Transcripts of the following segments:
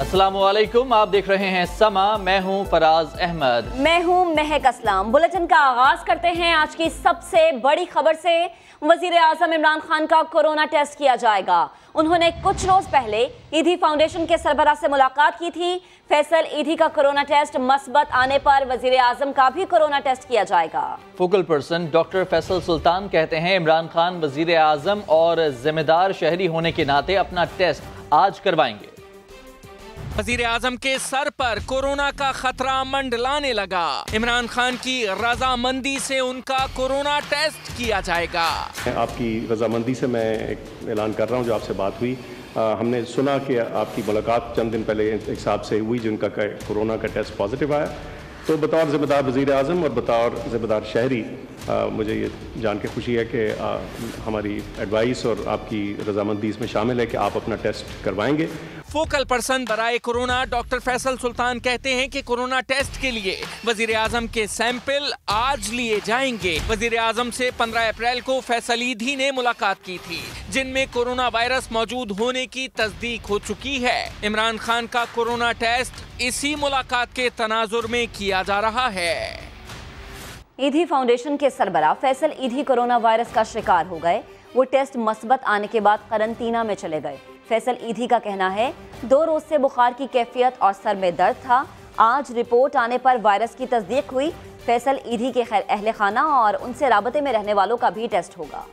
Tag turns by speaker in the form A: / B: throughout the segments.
A: अस्सलामु अलैकुम, आप देख रहे हैं समा। मैं हूं फराज अहमद।
B: मैं हूं महक असलम। बुलेटिन का आगाज करते हैं आज की सबसे बड़ी खबर से। वजीर आजम इमरान खान का कोरोना टेस्ट किया जाएगा। उन्होंने कुछ रोज पहले ईदी फाउंडेशन के सरबराह से मुलाकात की थी। फैसल ईदी का कोरोना टेस्ट मस्बत आने पर वजीर आजम का भी कोरोना टेस्ट किया जाएगा।
A: Focal person doctor Faisal Sultan कहते हैं इमरान खान वजीर आजम और जिम्मेदार शहरी होने के नाते अपना टेस्ट आज करवाएंगे।
C: वजीर आजम के सर पर कोरोना का खतरा मंडलाने लगा। इमरान खान की रजामंदी से उनका कोरोना टेस्ट किया जाएगा।
D: आपकी रजामंदी से मैं एक ऐलान कर रहा हूं, जो आपसे बात हुई, हमने सुना कि आपकी मुलाकात चंद दिन पहले एक साहब से हुई जिनका कोरोना का टेस्ट पॉजिटिव आया। तो बतौर ज़िम्मेदार वज़ीर आज़म और बतौर ज़िम्मेदार शहरी मुझे ये जान के खुशी है कि हमारी एडवाइस और आपकी रजामंदी इसमें शामिल है कि आप अपना टेस्ट करवाएंगे।
C: फोकल पर्सन बराए कोरोना डॉक्टर फैसल सुल्तान कहते हैं कि कोरोना टेस्ट के लिए वजीर आजम के सैंपल आज लिए जाएंगे। वजीर आजम से 15 अप्रैल को फैसल ईदी ने मुलाकात की थी, जिनमें कोरोना वायरस मौजूद होने की तस्दीक हो चुकी है। इमरान खान का कोरोना टेस्ट इसी मुलाकात के तनाजुर में किया जा रहा है।
B: ईदी फाउंडेशन के सरबराह फैसल ईदी कोरोना वायरस का शिकार हो गए। वो टेस्ट मस्बत आने के बाद करंटीना में चले गए। फैसल ईदी का कहना है 2 रोज से बुखार की कैफियत और सर में दर्द था। आज रिपोर्ट आने पर वायरस की तस्दीक हुई। फैसल ईदी के अहले खाना और उनसे राबते में रहने वालों का भी टेस्ट होगा।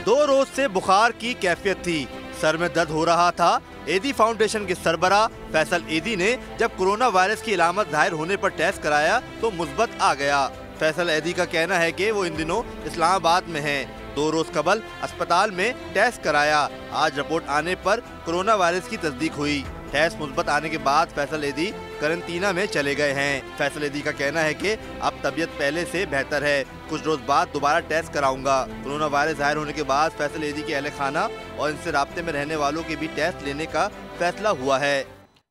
E: 2 रोज से बुखार की कैफियत थी, सर में दर्द हो रहा था। ईदी फाउंडेशन के सरबराह फैसल ईदी ने जब कोरोना वायरस की अलामत जाहिर होने पर टेस्ट कराया तो मुस्बत आ गया। फैसल ईदी का कहना है कि वो इन दिनों इस्लामाबाद में हैं। 2 रोज कबल अस्पताल में टेस्ट कराया। आज रिपोर्ट आने पर कोरोना वायरस की तस्दीक हुई। टेस्ट मुस्बत आने के बाद फैसल ईदी करंटीना में चले गए हैं। फैसल ईदी का कहना है कि अब तबीयत पहले से बेहतर है। कुछ रोज बाद दोबारा टेस्ट कराऊंगा। कोरोना वायरस जाहिर होने के बाद फैसल ईदी के अहले खाना और इनसे राब्ते में रहने वालों के भी टेस्ट लेने का फैसला हुआ है।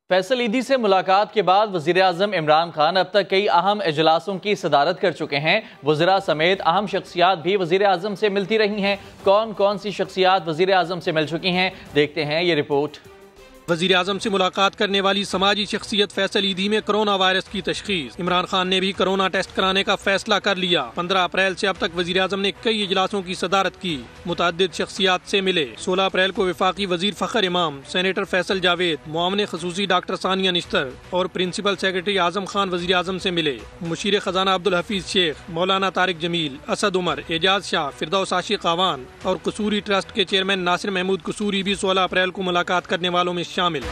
A: फैसल ईदी से मुलाकात के बाद वज़ीर आज़म इमरान खान अब तक कई अहम इजलासों की सदारत कर चुके हैं। वज़ीरा समेत अहम शख्सियात भी वज़ीर आज़म से मिलती रही हैं। कौन कौन सी शख्सियात वज़ीर आज़म से मिल चुकी हैं, देखते हैं ये रिपोर्ट।
F: वजीर आजम से मुलाकात करने वाली समाजी शख्सियत फैसल ईदी में कोरोना वायरस की तशखीस। इमरान खान ने भी कोरोना टेस्ट कराने का फैसला कर लिया। 15 अप्रैल से अब तक वजीर आजम ने कई इजलासों की सदारत की, मुतअद्दिद शख्सियात से मिले। 16 अप्रैल को वफाकी वजीर फ़खर इमाम, सेनेटर फैसल जावेद, मुआवन खसूसी डॉक्टर सानिया निश्तर और प्रिंसिपल सेक्रेटरी आजम खान वजीर आजम से मिले। मुशीर खजाना अब्दुल हफीज शेख, मौलाना तारिक जमील, असद उमर, एजाज शाह, फिरदौस आशिक आवान और कसूरी ट्रस्ट के चेयरमैन नासिर महमूद कसूरी भी 16 अप्रैल को मुलाकात करने वालों में शामिल।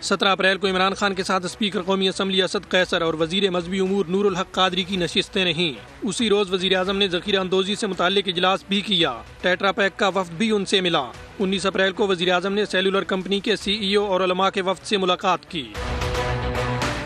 F: 17 अप्रैल को इमरान खान के साथ स्पीकर कौमी असम्बली असद कैसर और वजीर मजहबी उमूर नूरुल हक कादरी की नशिस्तें रहीं। उसी रोज वजीर आजम ने ज़ख़ीरा अंदोजी से मुताल्लिक इजलास भी किया। टेट्रा पैक का वफ्द भी उनसे मिला। 19 अप्रैल को वजीर आजम ने सेलुलर कंपनी के CEO और उलमा के वफ्द से मुलाकात की।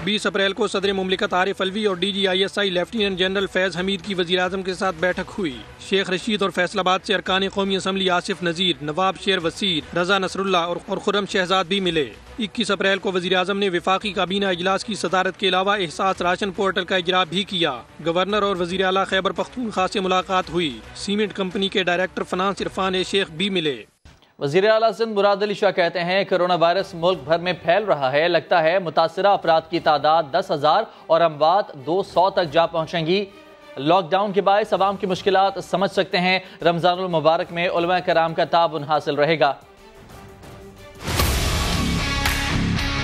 F: 20 अप्रैल को सदर मुमलिकत आरिफ अलवी और DGISI लेफ्टिनेंट जनरल फैज़ हमीद की वज़ीर आज़म के साथ बैठक हुई। शेख रशीद और फैसलाबाद से अरकान कौमी असम्बली आसिफ नज़ीर, नवाब शेर वसीर, रजा नसरुल्ला और खुर्रम शहजाद भी मिले। 21 अप्रैल को वज़ीर आज़म ने वफाकी काबीना इजलास की सदारत के अलावा एहसास राशन पोर्टल का इजरा भी किया। गवर्नर और वज़ीर आला खैबर पख्तूनख्वा से मुलाकात हुई। सीमेंट कंपनी के डायरेक्टर फाइनेंस इरफान शेख भी मिले।
A: वज़ीर आला सिंध मुराद अली शाह कहते हैं कोरोना वायरस मुल्क भर में फैल रहा है। लगता है मुतासरा अफराद की तादाद 10,000 और अमवात 200 तक जा पहुंचेंगी। लॉकडाउन के बायस अवाम की मुश्किलात समझ सकते हैं। रमज़ानुल मुबारक में उलमा कराम का ताबुन हासिल रहेगा।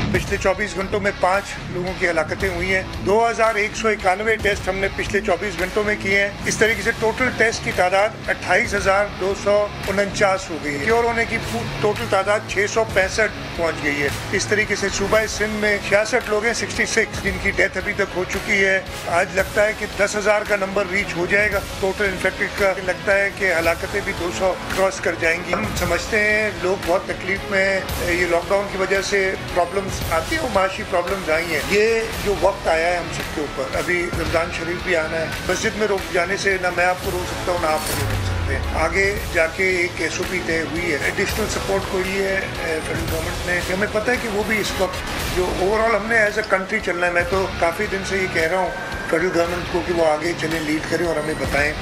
G: पिछले 24 घंटों में 5 लोगों की हलाकतें हुई हैं। 2191 टेस्ट हमने पिछले 24 घंटों में किए हैं। इस तरीके से टोटल टेस्ट की तादाद 28,249 हो गई है। क्योर होने की टोटल तादाद 665 पहुंच गई है। इस तरीके से सूबा सिंध में 66 लोग हैं, 66 जिनकी डेथ अभी तक हो चुकी है। आज लगता है कि 10,000 का नंबर रीच हो जाएगा टोटल इन्फेक्टेड का। लगता है कि हलाकतें भी 200 क्रॉस कर जाएंगी। हम समझते हैं लोग बहुत तकलीफ में हैं। ये लॉकडाउन की वजह से प्रॉब्लम्स आती है, माशी प्रॉब्लम्स आई हैं। ये जो वक्त आया है हम सबके ऊपर, अभी रमजान शरीफ भी आना है। मस्जिद में रोक जाने से ना मैं आपको रोक सकता हूँ ना आप मुझे रोक सकते हैं। आगे जाके एक SOP तय हुई है, एडिशनल सपोर्ट को ये फेडरल गवर्नमेंट ने, हमें पता है कि वो भी इस वक्त जो ओवरऑल हमने एज अ कंट्री चलना है। मैं तो काफ़ी दिन से ये कह रहा हूँ फेडरल गवर्नमेंट को कि वो आगे चले, लीड करें और हमें बताएं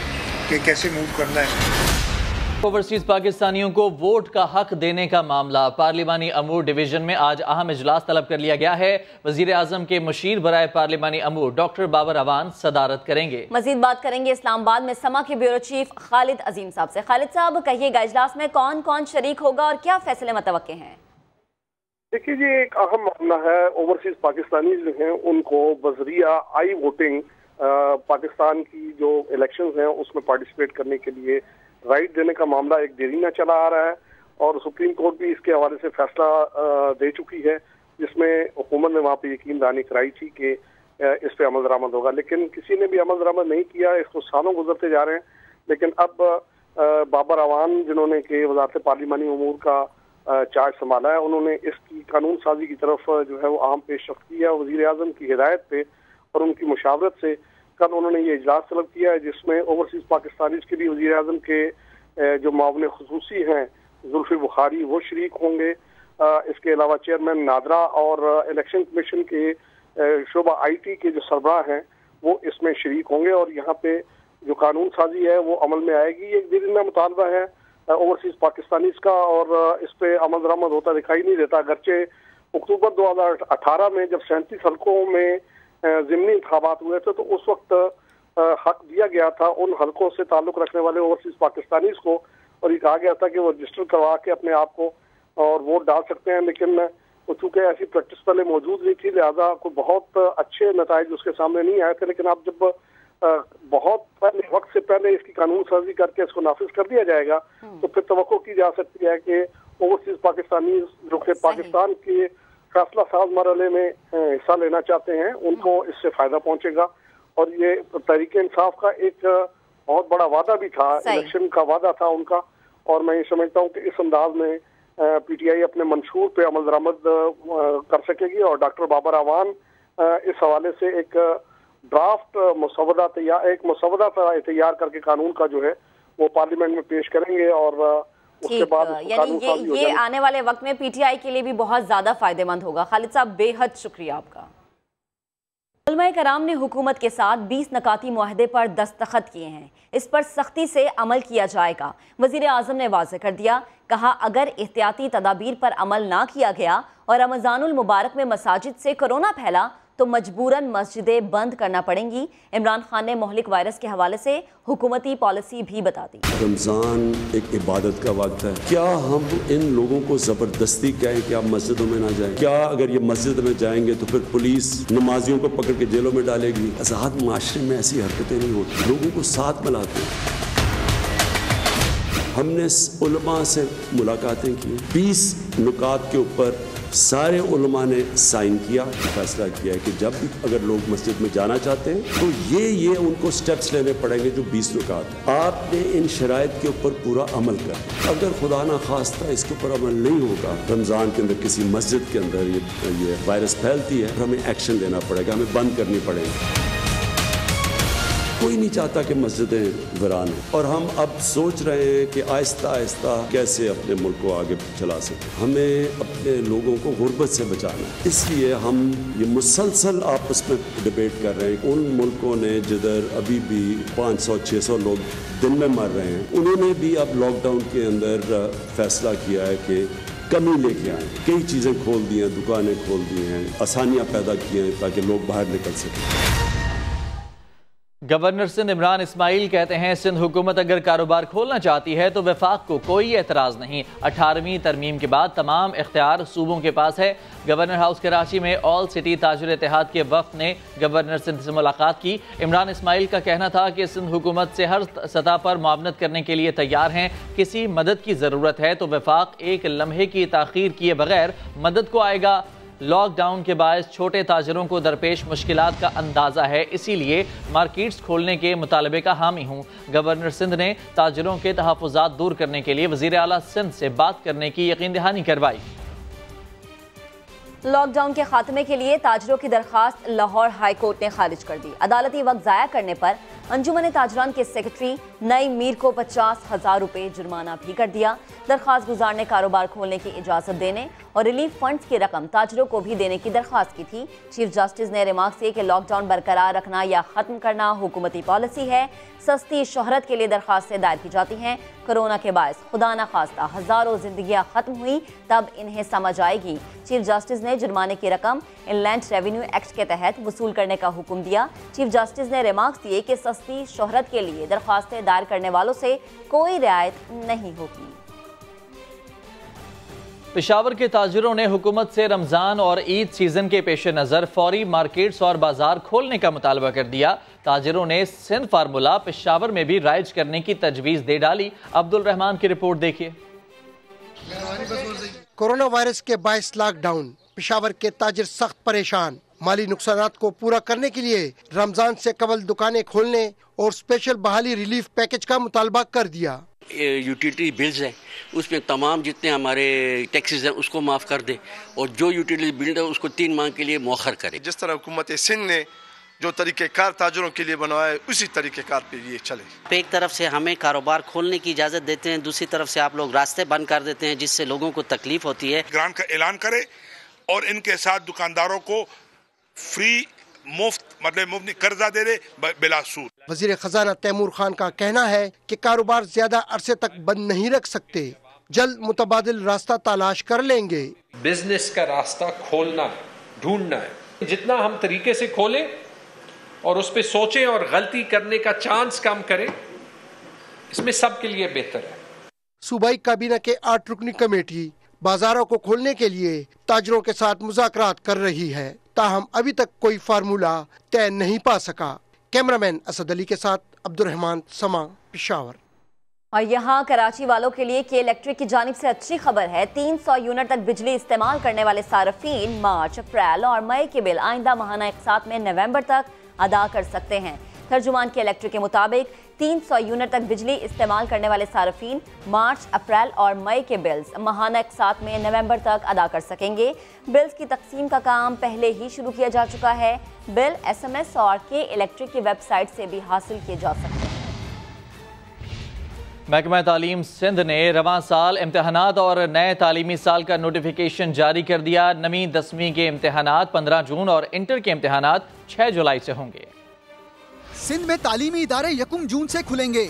G: कि कैसे मूव करना है।
A: ओवरसीज पाकिस्तानियों को वोट का हक देने का मामला पार्लिमानी अमूर डिवीजन में आज अहम इजलास तलब कर लिया गया है। वजीर आजम के मुशीर बराए पार्लिमानी अमूर डॉक्टर बाबर अवान सदारत करेंगे।
B: मजीद बात करेंगे इस्लामाबाद में समा के ब्यूरो चीफ खालिद अजीम साहब से। खालिद साहब, कहिएगा इजलास में कौन कौन शरीक होगा और क्या फैसले मतवक्के हैं?
H: देखिए जी, एक अहम मामला है। ओवरसीज पाकिस्तानी जो हैं उनको बजरिया आई वोटिंग पाकिस्तान की जो इलेक्शंस हैं उसमें पार्टिसिपेट करने के लिए राइट देने का मामला एक देरीना चला आ रहा है और सुप्रीम कोर्ट भी इसके हवाले से फैसला दे चुकी है, जिसमें हुकूमत ने वहाँ पे यकीन दहानी कराई थी कि इस पे अमल दरामद होगा, लेकिन किसी ने भी अमल दरामद नहीं किया। इसको सालों गुजरते जा रहे हैं, लेकिन अब बाबर अवान जिन्होंने कि वजारत पार्लिमानी उमूर का चार्ज संभाला है, उन्होंने इसकी कानून साजी की तरफ जो है वो अहम पेशरफ्त की है। वज़ीर आज़म की हिदायत पे और उनकी मुशावरत से कल उन्होंने ये इजलास तलब किया है, जिसमें ओवरसीज पाकिस्तानी के भी वज़ीर आज़म के जो मामले खुसूसी हैं जुल्फ़ी बुखारी वो शरीक होंगे। इसके अलावा चेयरमैन नादरा और इलेक्शन कमीशन के शोबा IT के जो सरबराह हैं वो इसमें शरीक होंगे और यहाँ पे जो कानून साजी है वो अमल में आएगी। ये एक दिल में मुतालबा है ओवरसीज पाकिस्तानी का और इस पे अमल दरामद होता दिखाई नहीं देता। अगरचे अक्टूबर 2018 में जब 37 हल्कों में ज़िमनी इंतखाबात हुए थे तो उस वक्त हक दिया गया था उन हल्कों से ताल्लुक़ रखने वाले ओवरसीज पाकिस्तानी को, और ये कहा गया था कि वो रजिस्टर करवा के अपने आप को और वोट डाल सकते हैं, लेकिन चूँकि ऐसी प्रैक्टिस पहले मौजूद नहीं थी लिहाजा कोई बहुत अच्छे नताइज उसके सामने नहीं आए थे। लेकिन अब जब बहुत पहले वक्त से पहले इसकी कानून साजी करके इसको नाफिज कर दिया जाएगा तो फिर तवक्को की जा सकती है कि ओवरसीज पाकिस्तानी जो कि पाकिस्तान के फैसला साज मरहले में हिस्सा लेना चाहते हैं उनको इससे फायदा पहुंचेगा। और ये तहरीक इंसाफ का एक बहुत बड़ा वादा भी था, इलेक्शन का वादा था उनका, और मैं ये समझता हूँ कि इस अंदाज में PTI अपने मंशूर पे अमल दरामद कर सकेगी और डॉक्टर बाबर अवान इस हवाले से एक ड्राफ्ट मुसवदा तैयार करके कानून का जो है वो पार्लियामेंट में पेश करेंगे और उसके बाद
B: यानी ये आने वाले वक्त में PTI के लिए भी बहुत ज्यादा फायदेमंद होगा। खालिद साहब, बेहद शुक्रिया आपका। उलमाए कराम ने हुकूमत के साथ 20 नकाती मुआहदे पर दस्तखत किए हैं, इस पर सख्ती से अमल किया जाएगा। वजीर आज़म ने वाज़ेह कर दिया, कहा अगर एहतियाती तदाबीर पर अमल ना किया गया और रमज़ानुल मुबारक में मसाजिद से कोरोना फैला तो मजबूरन मस्जिदें बंद करना पड़ेंगी। इमरान खान ने मोहलिक वायरस के हवाले से हुकूमती पॉलिसी भी बता दी।
I: रमज़ान एक इबादत का वक्त है, क्या हम इन लोगों को ज़बरदस्ती कहें कि आप मस्जिदों में ना जाएं? क्या अगर ये मस्जिद में जाएंगे तो फिर पुलिस नमाजियों को पकड़ के जेलों में डालेगी? आज़ाद माशरे में ऐसी हरकतें नहीं होती, लोगों को साथ मिलाते हैं। हमने उलमा से मुलाकातें की, 20 नुकात के ऊपर सारे उलमा ने साइन किया, फैसला किया कि जब भी अगर लोग मस्जिद में जाना चाहते हैं तो ये उनको स्टेप्स लेने पड़ेंगे जो 20 नुकात। आपने इन शराइत के ऊपर पूरा अमल कर, अगर खुदा ना खास्ता इसके ऊपर अमल नहीं होगा, रमज़ान के अंदर किसी मस्जिद के अंदर ये वायरस फैलती है, हमें एक्शन लेना पड़ेगा, हमें बंद करनी पड़ेगी। कोई नहीं चाहता कि मस्जिदें वीरान हो और हम अब सोच रहे हैं कि आहिस्ता आहिस्ता कैसे अपने मुल्क को आगे चला सकें। हमें अपने लोगों को गुर्बत से बचाना है, इसलिए हम ये मुसलसल आपस में डिबेट कर रहे हैं। उन मुल्कों ने जिधर अभी भी 500-600 लोग दिन में मर रहे हैं, उन्होंने भी अब लॉकडाउन के अंदर फैसला किया है कि कमी लेके आए, कई चीज़ें खोल दी हैं, दुकानें खोल दी हैं, आसानियाँ पैदा की हैं ताकि लोग बाहर निकल सकें।
A: गवर्नर सिंध इमरान इस्माइल कहते हैं सिंध हुकूमत अगर कारोबार खोलना चाहती है तो वफाक को कोई एतराज़ नहीं। 18वीं तरमीम के बाद तमाम इख्तियार सूबों के पास है। गवर्नर हाउस कराची में ऑल सिटी ताजुर इत्तेहाद के वफ़द ने गवर्नर सिंध से मुलाकात की। इमरान इस्माइल का कहना था कि सिंध हुकूमत से हर सतह पर मुआवनत करने के लिए तैयार हैं। किसी मदद की ज़रूरत है तो वफाक एक लम्हे की ताख़ीर किए बगैर मदद को आएगा। लॉकडाउन के बायस छोटे ताजरों को दरपेश मुश्किलात का अंदाज़ा है, इसीलिए मार्केट्स खोलने के मुतालबे का हामी हूँ। गवर्नर सिंध ने ताजरों के तहफ़्फ़ुज़ात दूर करने के लिए वज़ीर आला सिंध से बात करने की यकीन दहानी करवाई।
B: लॉकडाउन के खात्मे के लिए ताजरों की दरखास्त लाहौर हाई कोर्ट ने खारिज कर दी। अदालती वक्त ज़ाया करने पर अंजुमन ताजरान के सेक्रेटरी नई मीर को 50,000 रुपए जुर्माना भी कर दिया। दरख्वास्त गुजार ने कारोबार खोलने की इजाज़त देने और रिलीफ फंड्स की रकम ताजरों को भी देने की दरख्वास्त की थी। चीफ जस्टिस ने रिमार्क किए कि लॉकडाउन बरकरार रखना या ख़त्म करना हुकूमती पॉलिसी है। सस्ती शोहरत के लिए दरख्वास्तें दायर की जाती हैं। कोरोना के बायस खुदा न खास्ता हज़ारों जिंदगियां ख़त्म हुई, तब इन्हें समझ आएगी। चीफ जस्टिस ने जुर्माने की रकम इनलैंड रेवेन्यू एक्ट के तहत वसूल करने का हुक्म दिया। चीफ जस्टिस ने रिमार्क्स दिए कि सस्ती शोहरत के लिए दरख्वास्तें दायर करने वालों से कोई रियायत नहीं होगी।
A: पेशावर के ताजिरों ने हुकूमत से रमज़ान और ईद सीजन के पेश नज़र फौरी मार्केट्स और बाजार खोलने का मुतालबा कर दिया। ताजिरों ने सिंध फार्मूला पेशावर में भी राइज करने की तजवीज़ दे डाली। अब्दुल रहमान की रिपोर्ट देखिए।
J: कोरोना वायरस के बायस लॉकडाउन, पेशावर के ताजिर सख्त परेशान। माली नुकसानात को पूरा करने के लिए रमजान से कबल दुकानें खोलने और स्पेशल बहाली रिलीफ पैकेज का मुतालबा कर दिया।
K: यूटिलिटी बिल्स है, उसमें तमाम जितने हमारे टैक्सेस हैं उसको माफ़ कर दे और जो यूटिलिटी बिल है उसको 3 माह के लिए मौखर करे।
L: जिस तरह हुकूमत सिंध ने जो तरीक़ेकार ताजरों के लिए बनवाए उसी तरीक़ेकार पे ये चले।
K: एक तरफ से हमें कारोबार खोलने की इजाज़त देते हैं, दूसरी तरफ से आप लोग रास्ते बंद कर देते हैं जिससे लोगों को तकलीफ होती है।
L: ग्रांट का ऐलान करे और इनके साथ दुकानदारों को फ्री मुफ्त मतलब कर्जा दे दे बिला सूद।
J: वजीर खजाना तैमूर खान का कहना है कि कारोबार ज्यादा अरसे तक बंद नहीं रख सकते, जल्द मुतबादिल रास्ता तलाश कर लेंगे।
M: बिजनेस का रास्ता खोलना ढूंढना है, जितना हम तरीके से खोलें और उस पर सोचें और गलती करने का चांस कम करें, इसमें सबके लिए बेहतर है।
J: सूबाई काबीना के 8 रुकनी कमेटी बाजारों को खोलने के लिए ताजरों के साथ मुज़ाकरात कर रही है, ताहम अभी तक कोई फार्मूला तय नहीं पा सका। कैमरामैन असद अली के साथ अब्दुल रहमान, समा, पेशावर।
B: और यहाँ कराची वालों के लिए के इलेक्ट्रिक की जानिब से अच्छी खबर है। 300 यूनिट तक बिजली इस्तेमाल करने वाले सार्फिन मार्च, अप्रैल और मई के बिल आइंदा माहाना इकसात में नवंबर तक अदा कर सकते हैं। तर्जुमान के इलेक्ट्रिक के मुताबिक 300 यूनिट तक बिजली इस्तेमाल करने वाले सार्फिन मार्च, अप्रैल और मई के बिल्स माहाना इकसात में नवंबर तक अदा कर सकेंगे। बिल्स की तकसीम का काम पहले ही शुरू किया जा चुका है। बिल SMS और के इलेक्ट्रिक की वेबसाइट से भी हासिल किए जा सकते हैं।
A: महकमा तालीम सिंध ने रवां साल इम्तहानात और नए तालीमी साल का नोटिफिकेशन जारी कर दिया। 9वीं 10वीं के इम्तहानात 15 जून और इंटर के इम्तहानात 6 जुलाई से होंगे।
N: सिंध में तालीमी इदारे 1 जून से खुलेंगे।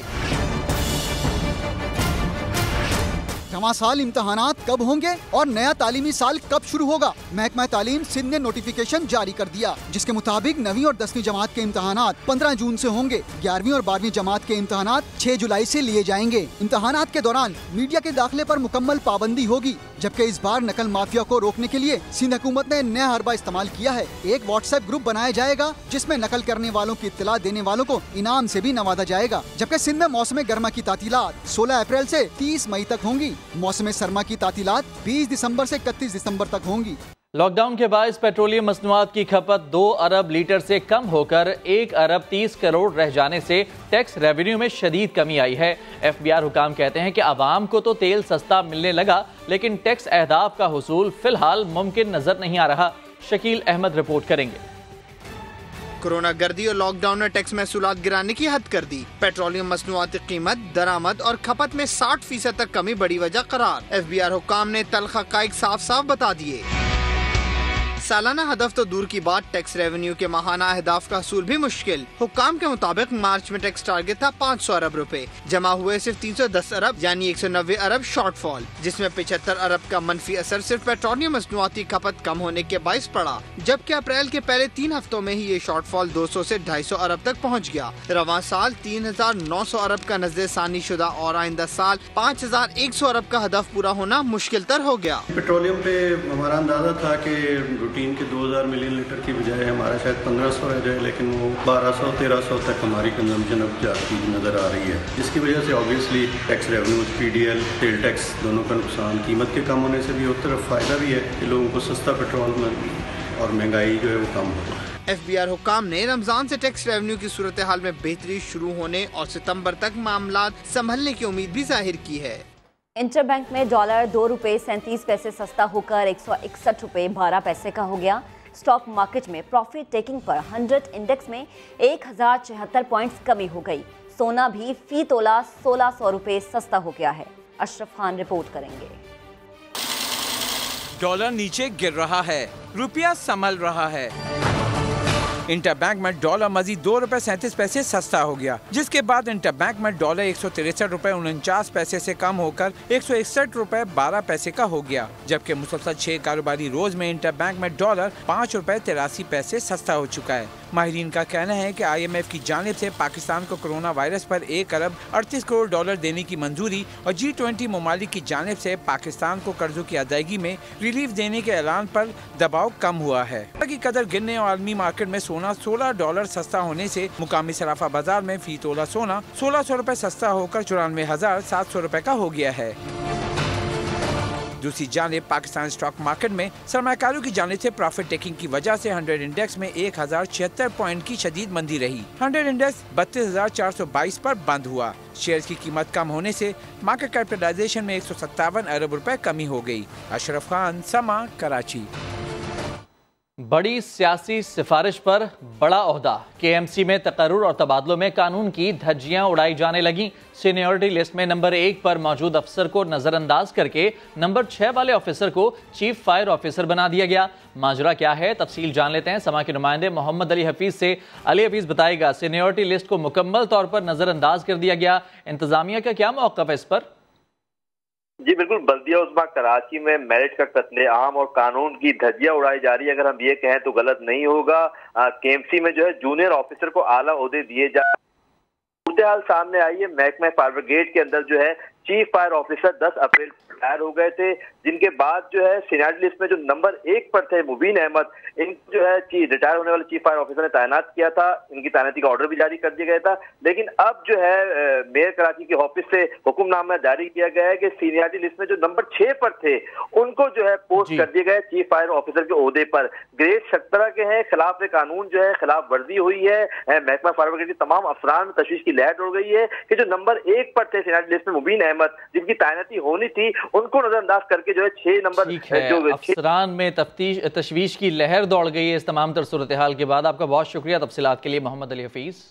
N: रवां साल इम्तहानात कब होंगे और नया तालीमी साल कब शुरू होगा, महकमा तालीम सिंध ने नोटिफिकेशन जारी कर दिया, जिसके मुताबिक 9वीं और 10वीं जमात के इम्तहानात 15 जून से होंगे। 11वीं और 12वीं जमात के इम्तहानात 6 जुलाई से लिए जाएंगे। इम्तहानात के दौरान मीडिया के दाखिले पर मुकम्मल पाबंदी होगी, जबकि इस बार नकल माफिया को रोकने के लिए सिंध हुकूमत ने नया हरबा इस्तेमाल किया है। एक व्हाट्सएप ग्रुप बनाया जाएगा जिसमें नकल करने वालों की इत्तला देने वालों को इनाम से भी नवाजा जाएगा। जबकि सिंध में मौसम गर्मा की तातीलात 16 अप्रैल से 30 मई तक होंगी। मौसम सरमा की तातीलात 20 दिसंबर से 31 दिसंबर तक होंगी।
A: लॉकडाउन के बायस पेट्रोलियम मसनूआत की खपत 2 अरब लीटर से कम होकर 1 अरब 30 करोड़ रह जाने से टैक्स रेवेन्यू में शदीद कमी आई है। FBR हुकाम कहते हैं कि आवाम को तो तेल सस्ता मिलने लगा, लेकिन टैक्स अहदाफ का हुसूल फिलहाल मुमकिन नजर नहीं आ रहा। शकील अहमद रिपोर्ट करेंगे।
O: कोरोना गर्दी और लॉकडाउन ने टैक्स महसूलात गिराने की हद कर दी। पेट्रोलियम मसनूआत की कीमत, दरामद और खपत में 60% तक कमी बड़ी वजह करार। FBR हुकाम ने तल्ख हक़ाइक़ साफ साफ बता दिए। सालाना हदफ तो दूर की बात, टैक्स रेवेन्यू के माहाना अहदाफ का हसूल भी मुश्किल। हुक्काम के मुताबिक मार्च में टैक्स टारगेट था 500 अरब रुपए, जमा हुए सिर्फ 310 अरब यानी 190 अरब शॉर्टफॉल, जिसमें 75 अरब का मनफी असर सिर्फ पेट्रोलियम मसनूआती खपत कम होने के बाइस पड़ा। जबकि अप्रैल के पहले 3 हफ्तों में ही ये शॉर्टफॉल 200 से 250 अरब तक पहुँच गया। रवां साल 3900 अरब का नजर सानी शुदा और आइंदा साल 5100 अरब का हदफ पूरा होना मुश्किल तर हो गया।
D: पेट्रोलियम पे हमारा अंदाजा था कि रूटीन के 2000 मिलियन लीटर की बजाय हमारा शायद 1500 रह जाए, लेकिन वो 1200-1300 तक हमारी कंजम्पशन अब जाती नज़र आ रही है, जिसकी वजह से ऑब्वियसली टैक्स रेवेन्यू, PDL, तेल टैक्स दोनों का नुकसान। कीमत के कम होने से भी एक तरफ फ़ायदा भी है कि लोगों को सस्ता पेट्रोल और महंगाई जो है वो कम हो।
O: FBR हुकाम ने रमजान से टैक्स रेवेन्यू की सूरत हाल में बेहतरी शुरू होने और सितंबर तक मामला संभलने की उम्मीद भी जाहिर की है।
B: इंटरबैंक में डॉलर 2 रुपये 37 पैसे सस्ता होकर 161 रुपये 12 पैसे का हो गया। स्टॉक मार्केट में प्रॉफिट टेकिंग पर 100 इंडेक्स में 1076 पॉइंट्स कमी हो गई। सोना भी फी तोला 1600 रुपए सस्ता हो गया है। अशरफ खान रिपोर्ट करेंगे।
C: डॉलर नीचे गिर रहा है, रुपया संभल रहा है। इंटरबैंक में डॉलर मजीद 2 रुपए 37 पैसे सस्ता हो गया, जिसके बाद इंटरबैंक में डॉलर 163 रुपए 49 पैसे से कम होकर 161 रुपए 12 पैसे का हो गया, जबकि मुसलसल 6 कारोबारी रोज में इंटरबैंक में डॉलर 5 रुपए 83 पैसे सस्ता हो चुका है। माहिरीन का कहना है कि IMF की जानिब से पाकिस्तान को कोरोना वायरस पर 1 अरब 38 करोड़ डॉलर देने की मंजूरी और G20 ममालिक की जानिब से पाकिस्तान को कर्जों की अदायगी में रिलीफ देने के ऐलान पर दबाव कम हुआ है। की कदर गिरने और आलमी मार्केट में सोना $16 सस्ता होने से मुकामी सराफा बाजार में फी तोला सोना 1600 रुपए सस्ता होकर 94,700 रुपए का हो गया है। दूसरी जानिब पाकिस्तान स्टॉक मार्केट में सरमाकारों की जानिब से प्रॉफिट टेकिंग की वजह से 100 इंडेक्स में 1076 पॉइंट की शदीद मंदी रही। 100 इंडेक्स 32,422 पर बंद हुआ। शेयर की कीमत कम होने से मार्केट कैपिटलाइजेशन में 157 अरब रुपए कमी हो गई। अशरफ खान, समा, कराची।
A: बड़ी सियासी सिफारिश पर बड़ा ओहदा। KMC में तकर्रुर और तबादलों में कानून की धज्जियां उड़ाई जाने लगी। सीनियरिटी लिस्ट में नंबर 1 पर मौजूद अफसर को नजरअंदाज करके नंबर 6 वाले ऑफिसर को चीफ फायर ऑफिसर बना दिया गया। माजरा क्या है, तफसील जान लेते हैं समा के नुमाइंदे मोहम्मद अली हफीज से। अली हफीज बताएगा, सीनियरिटी लिस्ट को मुकम्मल तौर पर नजरअंदाज कर दिया गया, इंतजामिया का क्या मौक़िफ़ है इस पर?
P: जी बिल्कुल, बल्दिया उस्मा कराची में मेरिट का कत्ले आम और कानून की धज्जियां उड़ाई जा रही है। अगर हम ये कहें तो गलत नहीं होगा। KMC में जो है जूनियर ऑफिसर को आला ओहदे दिए जा सूरत हाल सामने आई है। महकमा फायर ब्रिगेड के अंदर जो है चीफ फायर ऑफिसर 10 अप्रैल रिटायर हो गए थे, जिनके बाद जो है सीनियरिटी लिस्ट में जो नंबर 1 पर थे मुबीन अहमद, इनको जो है रिटायर होने वाले चीफ फायर ऑफिसर ने तैनात किया था। इनकी तैनाती का ऑर्डर भी जारी कर दिया गया था, लेकिन अब जो है मेयर कराची के ऑफिस से हुक्मनामा जारी किया गया है कि सीनियरिटी लिस्ट में जो नंबर 6 पर थे उनको जो है पोस्ट कर दिया गया है चीफ फायर ऑफिसर के ओहदे पर। ग्रेड 17 के हैं, खिलाफ कानून जो है खिलाफ वर्जी हुई है। महकमा फायर ब्रिगेड के तमाम अफसरान में तशवीश की लहर उड़ गई है कि जो नंबर 1 पर थे सीनियरिटी लिस्ट में मुबीन अहमद, जिनकी तैनाती होनी थी, उनको नजरअंदाज करके जो है 6 नंबर जो
A: अफसरान में तशवीश की लहर दौड़ गई है। इस तमाम तर सूरत हाल के बाद आपका बहुत शुक्रिया तफसीलात के लिए मोहम्मद अली हफीज।